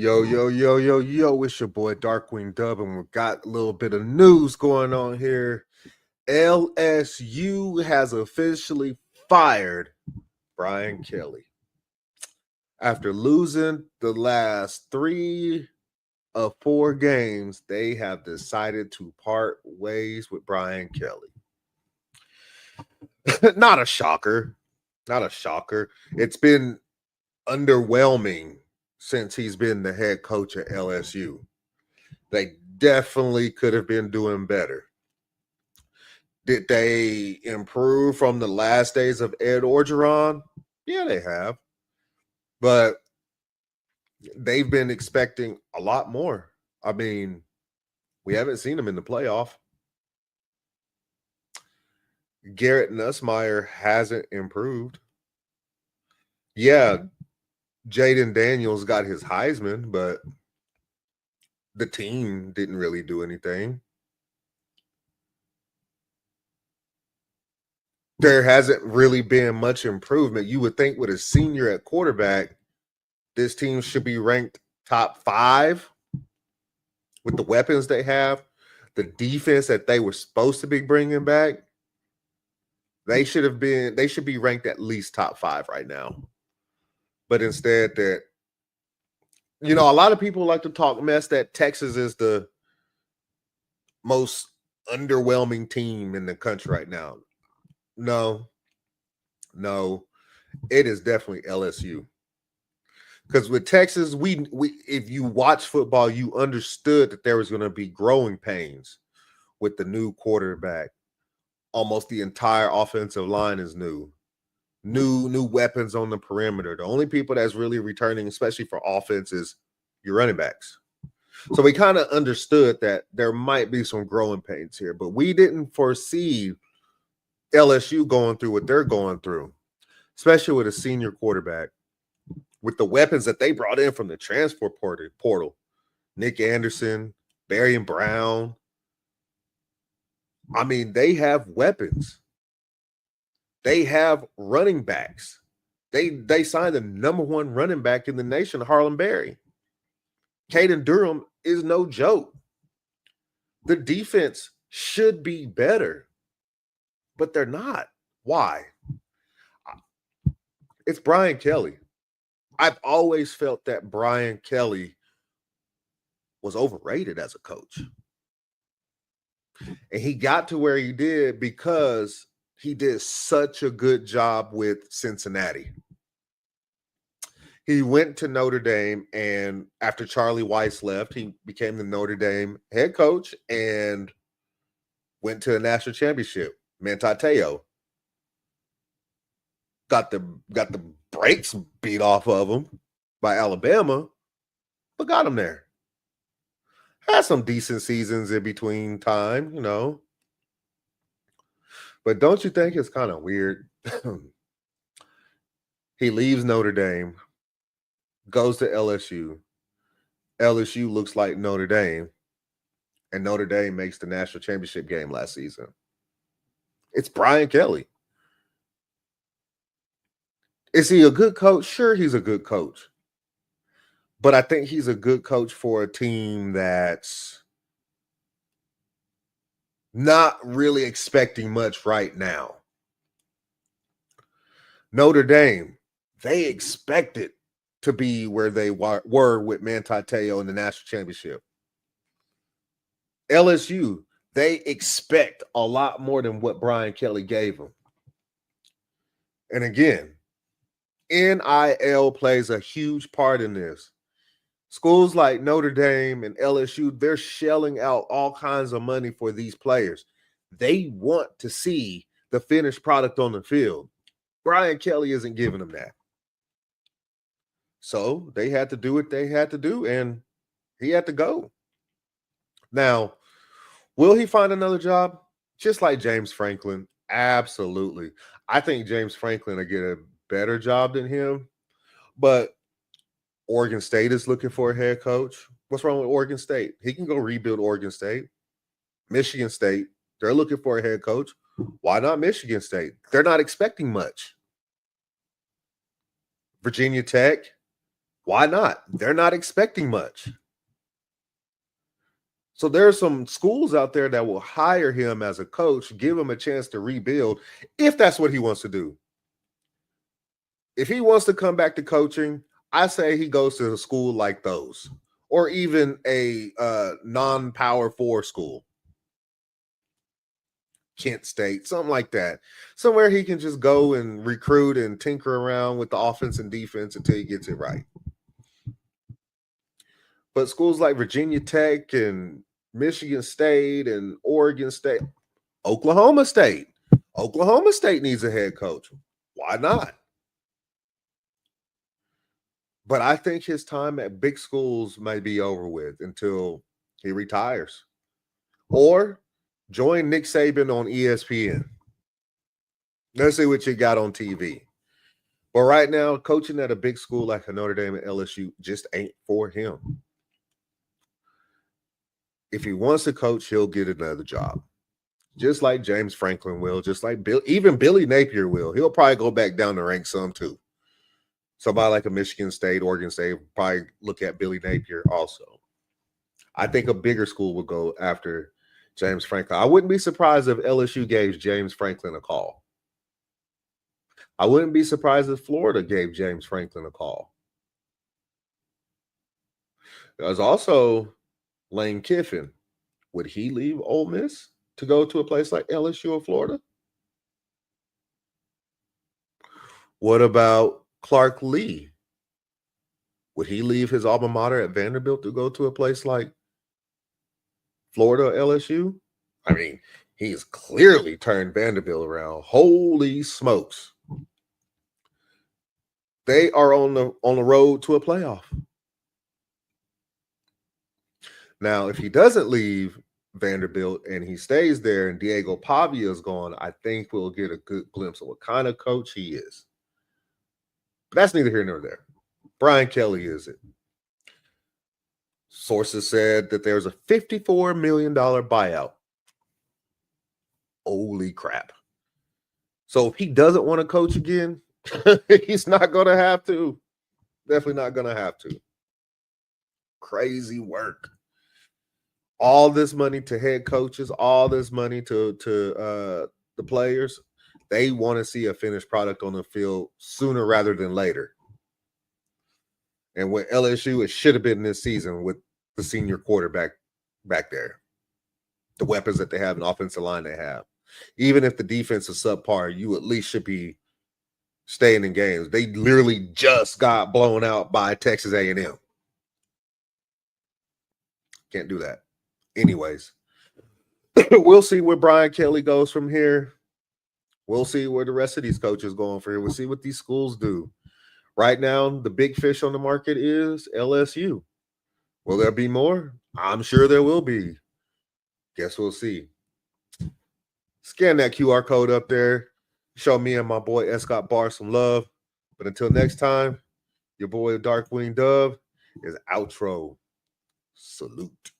Yo, yo, yo, yo, yo, it's your boy Darkwing Dub, and we got a little bit of news going on here. LSU has officially fired Brian Kelly. After losing the last 3 of 4 games, they have decided to part ways with Brian Kelly. Not a shocker. Not a shocker. It's been underwhelming since he's been the head coach at LSU. They definitely could have been doing better. Did they improve from the last days of Ed Orgeron? Yeah, they have. But they've been expecting a lot more. I mean, we haven't seen them in the playoff. Garrett Nussmeier hasn't improved. Yeah, Jaden Daniels got his Heisman, but the team didn't really do anything. There hasn't really been much improvement. You would think with a senior at quarterback, this team should be ranked top 5 with the weapons they have, the defense that they were supposed to be bringing back. They should be ranked at least top 5 right now. But instead a lot of people like to talk mess that Texas is the most underwhelming team in the country right now. No, it is definitely LSU. Because with Texas, we if you watch football, you understood that there was going to be growing pains with the new quarterback. Almost the entire offensive line is new weapons on the perimeter. The only people that's really returning, especially for offense, is your running backs. So we kind of understood that there might be some growing pains here, but we didn't foresee LSU going through what they're going through, especially with a senior quarterback, with the weapons that they brought in from the transfer portal. Nick Anderson, Barry Brown. I mean, they have weapons. They have running backs. They signed the #1 running back in the nation, Harlan Berry. Caden Durham is no joke. The defense should be better, but they're not. Why? It's Brian Kelly. I've always felt that Brian Kelly was overrated as a coach. And he got to where he did because he did such a good job with Cincinnati. He went to Notre Dame, and after Charlie Weiss left, he became the Notre Dame head coach and went to a national championship. Mantateo got the brakes beat off of him by Alabama, but got him there. Had some decent seasons in between time, But don't you think it's kind of weird? He leaves Notre Dame, goes to LSU. LSU looks like Notre Dame, and Notre Dame makes the national championship game last season. It's Brian Kelly. Is he a good coach? Sure, he's a good coach. But I think he's a good coach for a team that's not really expecting much right now. Notre Dame, they expected to be where they were with Mantateo in the national championship. LSU, they expect a lot more than what Brian Kelly gave them. And again, NIL plays a huge part in this. Schools like Notre Dame and LSU, they're shelling out all kinds of money for these players. They want to see the finished product on the field. Brian Kelly isn't giving them that. So they had to do what they had to do, and he had to go. Now, will he find another job? Just like James Franklin? Absolutely. I think James Franklin will get a better job than him, but Oregon State is looking for a head coach. What's wrong with Oregon State? He can go rebuild Oregon State. Michigan State, they're looking for a head coach. Why not Michigan State? They're not expecting much. Virginia Tech, Why not? They're not expecting much. So there are some schools out there that will hire him as a coach, give him a chance to rebuild if that's what he wants to do. If he wants to come back to coaching, I say he goes to a school like those, or even a non-power 4 school, Kent State, something like that, somewhere he can just go and recruit and tinker around with the offense and defense until he gets it right. But schools like Virginia Tech and Michigan State and Oregon State, Oklahoma State needs a head coach. Why not? But I think his time at big schools may be over with until he retires. Or join Nick Saban on ESPN. Let's see what you got on TV. But right now, coaching at a big school like Notre Dame and LSU just ain't for him. If he wants to coach, he'll get another job. Just like James Franklin will, just like even Billy Napier will. He'll probably go back down the ranks some too. Somebody like a Michigan State, Oregon State will probably look at Billy Napier also. I think a bigger school will go after James Franklin. I wouldn't be surprised if LSU gave James Franklin a call. I wouldn't be surprised if Florida gave James Franklin a call. There's also Lane Kiffin. Would he leave Ole Miss to go to a place like LSU or Florida? What about Clark Lee? Would he leave his alma mater at Vanderbilt to go to a place like Florida or LSU? I mean, he's clearly turned Vanderbilt around. Holy smokes. They are on the road to a playoff. Now, if he doesn't leave Vanderbilt and he stays there and Diego Pavia is gone, I think we'll get a good glimpse of what kind of coach he is. But that's neither here nor there. Brian Kelly is it. Sources said that there's a $54 million buyout. Holy crap. So if he doesn't want to coach again, he's not going to have to. Definitely not going to have to. Crazy work. All this money to head coaches, all this money to the players. They want to see a finished product on the field sooner rather than later. And with LSU, it should have been this season with the senior quarterback back there. The weapons that they have and offensive line they have. Even if the defense is subpar, you at least should be staying in games. They literally just got blown out by Texas A&M. Can't do that. Anyways, we'll see where Brian Kelly goes from here. We'll see where the rest of these coaches go from here. We'll see what these schools do. Right now, the big fish on the market is LSU. Will there be more? I'm sure there will be. Guess we'll see. Scan that QR code up there. Show me and my boy Escott Barr some love. But until next time, your boy Darkwing Dove is outro. Salute.